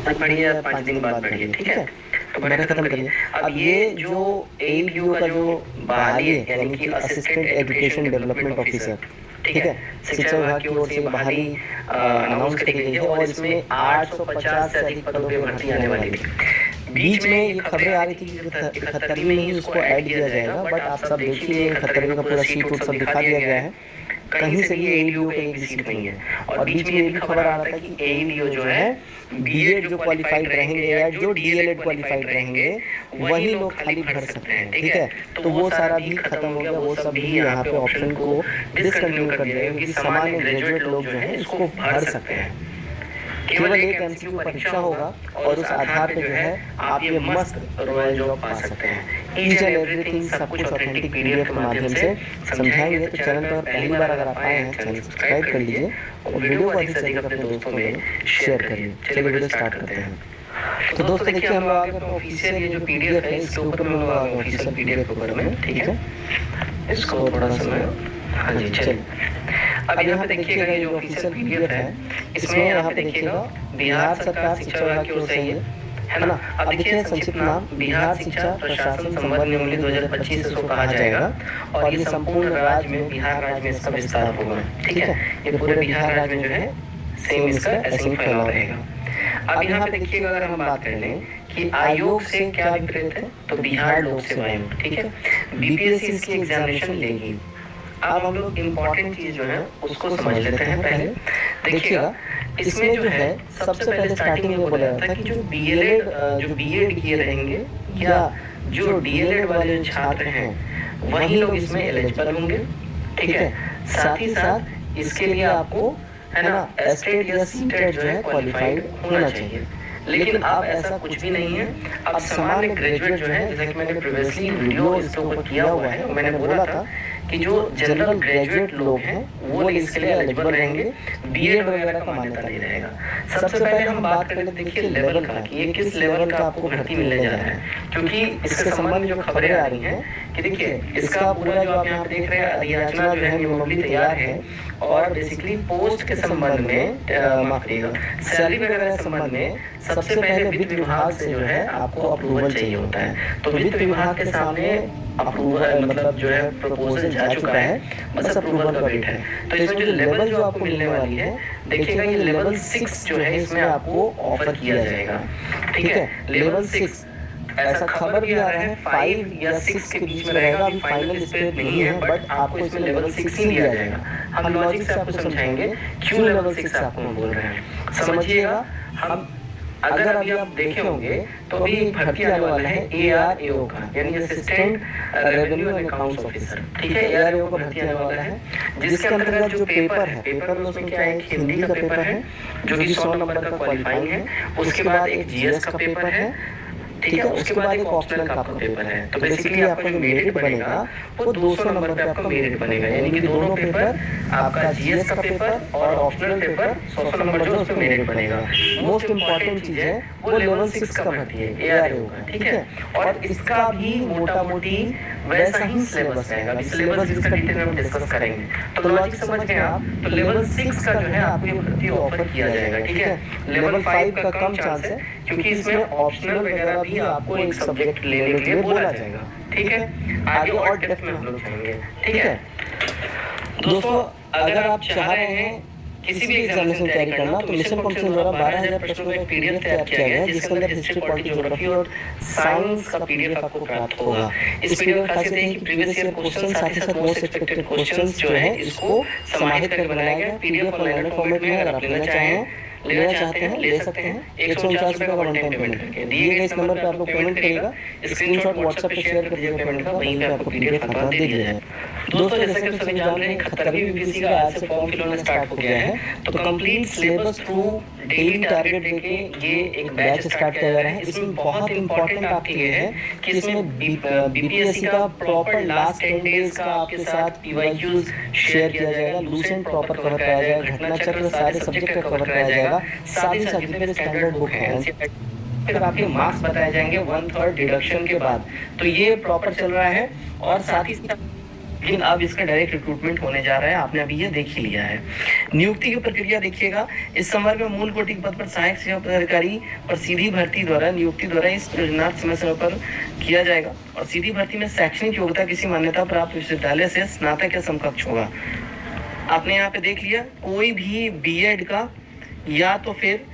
आज पढ़िए या 5 दिन बाद पढ़िए, ठीक है। तो पढ़ना खत्म करिए। अब ये जो AEDO का जो बहाली है, यानी कि असिस्टेंट एजुकेशन डेवलपमेंट ऑफिसर, ठीक है, शिक्षा विभाग की ओर से बहाली अनाउंस करी गई है और इसमें 850 से अधिक पदों पे भर्ती आने वाली थी। बीच में ये खबरें आ रही थी कि 71वीं में ही इसको ऐड किया जाएगा, बट आप सब देखिए 71वीं का पूरा सीट उट सब दिखा दिया गया है, कहीं से भी AEDO का एक भी सीट नहीं है। और बीच में ये भी खबर आ रहा था कि AEDO जो है B.Ed जो क्वालिफाइड रहेंगे या जो DLED क्वालिफाइड रहेंगे वही लोग खाली भर सकते हैं, ठीक है। तो वो सारा भी खत्म हो गया, वो सब भी यहाँ पे ऑप्शन को डिसकंटिन्यू कर दिया गया, क्योंकि सामान्य ग्रेजुएट लोग जो है इसको भर सकते हैं। केवल एक MCQ परीक्षा होगा और उस आधार पे जो है आप ये मस्त रॉयल जॉब पा सकते हैं। ईच एंड एवरीथिंग सब कुछ ऑथेंटिक PDF के माध्यम से समझाएंगे। तो चैनल पर पहली बार अगर आप आए हैं, चैनल सब्सक्राइब कर लीजिए और वीडियो को अधिक से अधिक अपने दोस्तों में शेयर करिए। चलिए वीडियो स्टार्ट करते हैं। तो दोस्तों देखिए, हम लोग आ गए ऑफिशियल ये जो PDF है इसके ऊपर हम लोग आ गए ऑफिशियल PDF के ऊपर में, ठीक है। इसको थोड़ा सा हाँ जी चलिए। अब यहाँ पे देखिएगा ये जो ऑफिशियल PDF है, इसमें यहाँ पे देखिएगा बिहार सरकार शिक्षा विभाग की ओर से है ना। अब देखिए संक्षिप्त नाम बिहार शिक्षा प्रशासन संबंध नियमावली 2025 इसको कहा जाएगा और ये संपूर्ण राज्य में बिहार राज्य में इसका विस्तार होगा, ठीक है। ये पूरे बिहार राज्य में जो है सेम इसका ऐसे ही फैलाव रहेगा। अब यहाँ पे देखिएगा अगर हम बात कर लें कि आयोग से क्या अभिप्रेत है, तो बिहार लोक सेवा आयोग, ठीक है। BPSC इसकी एग्जामिनेशन लेगी। अब हम लोग इम्पोर्टेंट चीज जो है उसको समझ लेते हैं। पहले देखिएगा इसमें जो है सबसे पहले स्टार्टिंग में बोला जाता है कि जो B.Ed किए रहेंगे या जो DLED वाले छात्र हैं वही लोग इसमें एलिजिबल होंगे, ठीक है। साथ ही साथ इसके लिए आपको है ना एस्टेट या सीटेट जो है क्वालिफाइड होना चाहिए। लेकिन अब ऐसा कुछ भी नहीं है। अब सामान्य ग्रेजुएट जो है, जैसा कि मैंने प्रीवियसली वीडियो इसके ऊपर किया हुआ है, मैंने बोला था कि जो जनरल ग्रेजुएट लोग हैं वो इसके लिए एलिजिबल रहेंगे, B.Ed वगैरह का मान्यता नहीं रहेगा। सबसे पहले हम बात कर लेते देखिए लेवल का, कि ये किस लेवल का आपको भर्ती मिलने जा रहा है, क्योंकि इसके संबंध में जो खबरें आ रही हैं कि देखिए इसका पूरा जो आप यहाँ पे देख रहे हैं अधियाचना जो है नियमावली तैयार है और बेसिकली पोस्ट के संबंध में माफ करिएगा सैलरी वगैरह के संबंध में सबसे पहले वित्त विभाग से जो है आपको अप्रूवल चाहिए होता है। तो वित्त विभाग के सामने अप्रूवल मतलब जो है प्रपोजल जा चुका है, बस अप्रूवल का वेट है। तो इसमें जो लेवल जो आपको मिलने वाली है देखिएगा ये लेवल 6 जो है इसमें आपको ऑफर किया जाएगा, ठीक है। लेवल 6 ऐसा खबर भी आ रहा है 5 या 6 के बीच में रहेगा, अभी फाइनल इस पे नहीं है, बट आपको इसमें लेवल 6 ही दिया जाएगा। हम लॉजिक से आपको समझाएंगे क्यों लेवल 6 आपको हम बोल रहे हैं, समझिएगा। हम अगर अभी आप देखे होंगे तो अभी भर्ती आने वाला है ARAO का, यानी assistant revenue and accounts officer, ठीक है। ARAO का भर्ती आने वाला है, जिसके अंतर्गत जो पेपर है, पेपर में उसमें क्या है हिंदी का पेपर है जो कि 100 नंबर का क्वालिफाइंग है, उसके बाद एक GS का पेपर है, ठीक है। उसके बाद एक ऑप्शनल का आपका पेपर है। तो बेसिकली आपका जो मेरिट बनेगा वो 200 नंबर पे आपका मेरिट बनेगा, यानी कि दोनों पेपर आपका GS का पेपर और ऑप्शनल पेपर 100 नंबर जो उसमें मेरिट बनेगा। मोस्ट इंपॉर्टेंट चीज है वो लेवल 6 का भर्ती है ARAO का, ठीक है। और इसका भी मोटा मोटी वैसा ही सिलेबस रहेगा। अभी सिलेबस इसका डिटेल में हम डिस्कस करेंगे। तो लॉजिक समझ गए आप। तो लेवल 6 का जो है आपको ये भर्ती ऑफर किया जाएगा, ठीक है। लेवल 5 का कम चांस है क्योंकि इसमें ऑप्शनल वगैरह भी आपको एक सब्जेक्ट लेने के लिए बोला जाएगा, ठीक है। आगे और डेप्थ में हम लोग जाएंगे, ठीक है। दोस्तों अगर आप चाह रहे हैं किसी भी एग्जामिनेशन तैयारी करना तो मिशन कॉम्पिटिशन द्वारा 12,000 प्रश्नों का एक PDF तैयार किया गया है, जिसके अंदर हिस्ट्री, पॉलिटी, ज्योग्राफी और साइंस का PDF आपको प्राप्त होगा। इस PDF की खासियत है कि प्रीवियस ईयर क्वेश्चन साथ ही साथ मोस्ट एक्सपेक्टेड क्वेश्चंस जो है इसको समाहित करके बनाया गया है। PDF ऑनलाइन फॉर्मेट में अगर आप लेना चाहते हैं ले सकते हैं। 149 रुपये का वन टाइम पेमेंट करके दिए गए इस नंबर पे आप लोग पेमेंट करिएगा, स्क्रीनशॉट व्हाट्सएप पे शेयर कर दीजिएगा पेमेंट का, वहीं पे आपको PDF खाता दे दिया जाएगा। दोस्तों जैसा कि आप सभी जान रहे हैं 71वीं BPSC का आज से फॉर्म फिल होना स्टार्ट हो गया है। तो complete syllabus through daily target देके ये एक बैच स्टार्ट किया जा रहा है। इसमें बहुत इंपॉर्टेंट आपके लिए है कि इसमें BPSC का प्रॉपर लास्ट 10 डेज का आपके साथ PYQs शेयर किया जाएगा, लूसेंट प्रॉपर कवर कराया जाएगा, घटना चक्र सारे सब्जेक्ट का कवर कराया जाएगा, साथ ही साथ जितने भी स्टैंडर्ड बुक है फिर आपके मार्क्स बताए जाएंगे 1/3 डिडक्शन के बाद। तो ये प्रॉपर चल रहा है और साथ ही लेकिन अब इसका डायरेक्ट रिक्रूटमेंट होने जा रहा है, आपने अभी ये देख ही लिया है। नियुक्ति की प्रक्रिया देखिएगा, इस संवर्ग में मूल कोटि के पद पर सहायक सेवा पदाधिकारी और सीधी भर्ती द्वारा नियुक्ति द्वारा इस योजना समय समय पर किया जाएगा। और सीधी भर्ती में शैक्षणिक योग्यता किसी मान्यता प्राप्त विश्वविद्यालय से स्नातक या समकक्ष होगा। आपने यहाँ पे देख लिया, कोई भी बीएड का या तो फिर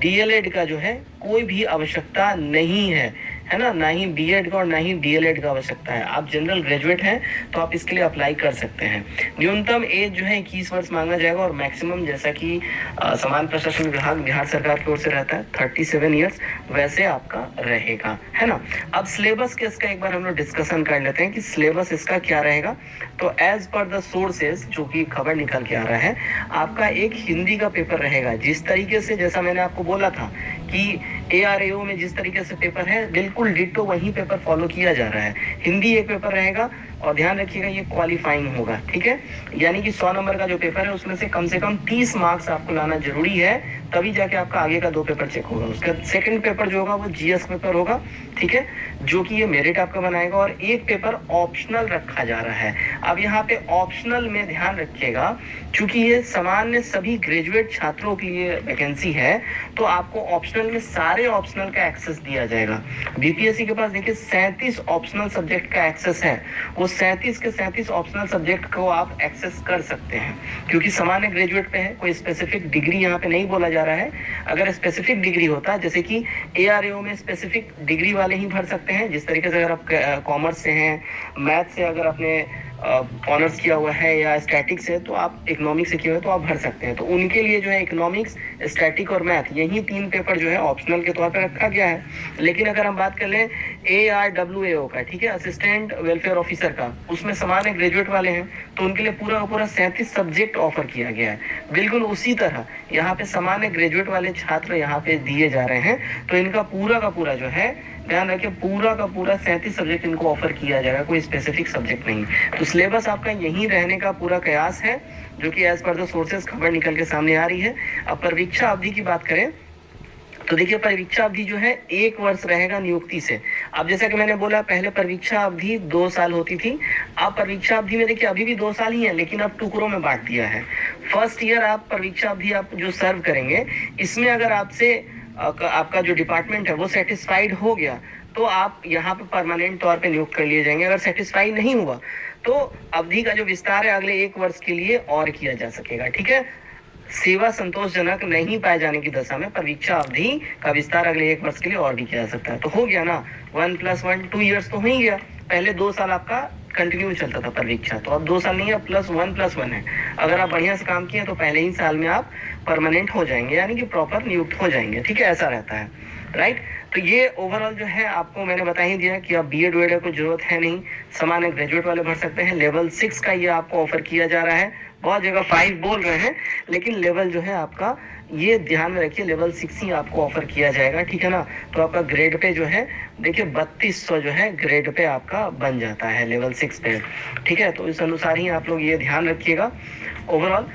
डीएलएड का जो है कोई भी आवश्यकता नहीं है ना, ना ही बीएड का और ना ही डीएलएड का आवश्यकता है। आप जनरल ग्रेजुएट हैं तो आप इसके लिए अप्लाई कर सकते हैं। न्यूनतम एज जो है 21 वर्ष मांगा जाएगा और मैक्सिमम, जैसा कि समान प्रशासन विभाग बिहार सरकार की ओर से रहता है 37 ईयर्स, वैसे आपका रहेगा, है ना। अब सिलेबस के इसका एक बार हम लोग डिस्कशन कर लेते हैं कि सिलेबस इसका क्या रहेगा। तो एज पर द सोर्सेज, जो कि खबर निकल के आ रहा है, आपका एक हिंदी का पेपर रहेगा। जिस तरीके से, जैसा मैंने आपको बोला था कि ARAO में जिस तरीके से पेपर है, बिल्कुल डिट्टो वही पेपर फॉलो किया जा रहा है। हिंदी एक पेपर रहेगा और ध्यान रखिएगा ये क्वालिफाइंग होगा, ठीक है। यानी कि 100 नंबर का जो पेपर है उसमें से कम 30 मार्क्स आपको लाना जरूरी है, तभी जाके आपका आगे का 2 पेपर चेक होगा। उसका सेकंड पेपर जो होगा वो GS पेपर होगा, ठीक है, जो कि ये मेरिट आपका बनाएगा। और एक पेपर ऑप्शनल रखा जा रहा है। अब यहाँ पे ऑप्शनल में ध्यान रखिएगा, क्योंकि ये सामान्य सभी ग्रेजुएट छात्रों के लिए वैकेंसी है, तो आपको ऑप्शनल में सारे ऑप्शनल का एक्सेस दिया जाएगा। BPSC के पास देखिए 37 ऑप्शनल सब्जेक्ट का एक्सेस है। वो 37 के 37 ऑप्शनल सब्जेक्ट को आप एक्सेस कर सकते हैं, क्योंकि सामान्य ग्रेजुएट पे है, कोई स्पेसिफिक डिग्री यहाँ पे नहीं बोला जा रहा है। अगर स्पेसिफिक डिग्री होता, जैसे कि ARAO में स्पेसिफिक डिग्री वाले ही भर सकते हैं, जिस तरीके से अगर आप कॉमर्स से हैं, मैथ से अगर आपने ऑनर्स किया हुआ है या स्टैटिक से, तो आप इकोनॉमिक्स से किया हुआ है तो आप भर सकते हैं। तो उनके लिए जो है इकोनॉमिक्स, स्टैटिक और मैथ, यही 3 पेपर जो है ऑप्शनल के तौर पर रखा गया है। लेकिन अगर हम बात कर लें ARWAO का, ठीक है, असिस्टेंट वेलफेयर ऑफिसर का, उसमें सामान्य ग्रेजुएट वाले हैं, तो उनके लिए पूरा का पूरा 37 सब्जेक्ट ऑफर किया गया है। बिल्कुल उसी तरह यहाँ पे सामान्य ग्रेजुएट वाले छात्र यहाँ पे दिए जा रहे हैं, तो इनका पूरा का पूरा जो है, ध्यान रखिए, पूरा का पूरा 37 सब्जेक्ट इनको ऑफर किया जाएगा, कोई स्पेसिफिक सब्जेक्ट नहीं। तो सिलेबस आपका यही रहने का पूरा कयास है, जो कि एज पर द सोर्सेज खबर निकल के सामने आ रही है। अब परीक्षा अवधि की बात करें तो देखिए, परीक्षा अवधि जो है 1 वर्ष रहेगा नियुक्ति से। अब जैसा कि मैंने बोला, पहले परीक्षा अवधि 2 साल होती थी। अब परीक्षा अवधि में देखिए अभी भी 2 साल ही है, लेकिन अब टुकड़ों में बांट दिया है। फर्स्ट ईयर आप परीक्षा अवधि आप जो सर्व करेंगे, इसमें अगर आपसे आपका जो डिपार्टमेंट है वो सेटिस्फाइड हो गया, तो आप यहाँ पे परमानेंट तौर पे नियुक्त कर लिए जाएंगे। अगर सेटिस्फाइड नहीं हुआ तो अवधि का जो विस्तार है अगले 1 वर्ष के लिए और किया जा सकेगा, ठीक है। सेवा संतोषजनक नहीं पाए जाने की दशा में परीक्षा अवधि का विस्तार अगले 1 वर्ष के लिए और भी किया जा सकता है। तो हो गया ना, 1+1 2 ईयर्स तो हो ही गया। पहले 2 साल आपका कंटिन्यू चलता था परीक्षा, तो अब 2 साल नहीं है, +1+1 है। अगर आप बढ़िया से काम किए तो पहले ही साल में आप परमानेंट हो जाएंगे, यानी कि प्रॉपर नियुक्त हो जाएंगे, ठीक है, ऐसा रहता है, राइट। तो ये ओवरऑल जो है आपको मैंने बता ही दिया कि अब BEd वेड को जरूरत है नहीं, सामान्य ग्रेजुएट वाले भर सकते हैं। लेवल 6 का ये आपको ऑफर किया जा रहा है। बहुत जगह 5 बोल रहे हैं, लेकिन लेवल जो है आपका, ये ध्यान में रखिए, लेवल 6 ही आपको ऑफर किया जाएगा, ठीक है ना। तो आपका ग्रेड पे जो है देखिए 3200 जो है ग्रेड पे आपका बन जाता है लेवल 6 पे, ठीक है। तो इस अनुसार ही आप लोग ये ध्यान रखिएगा ओवरऑल।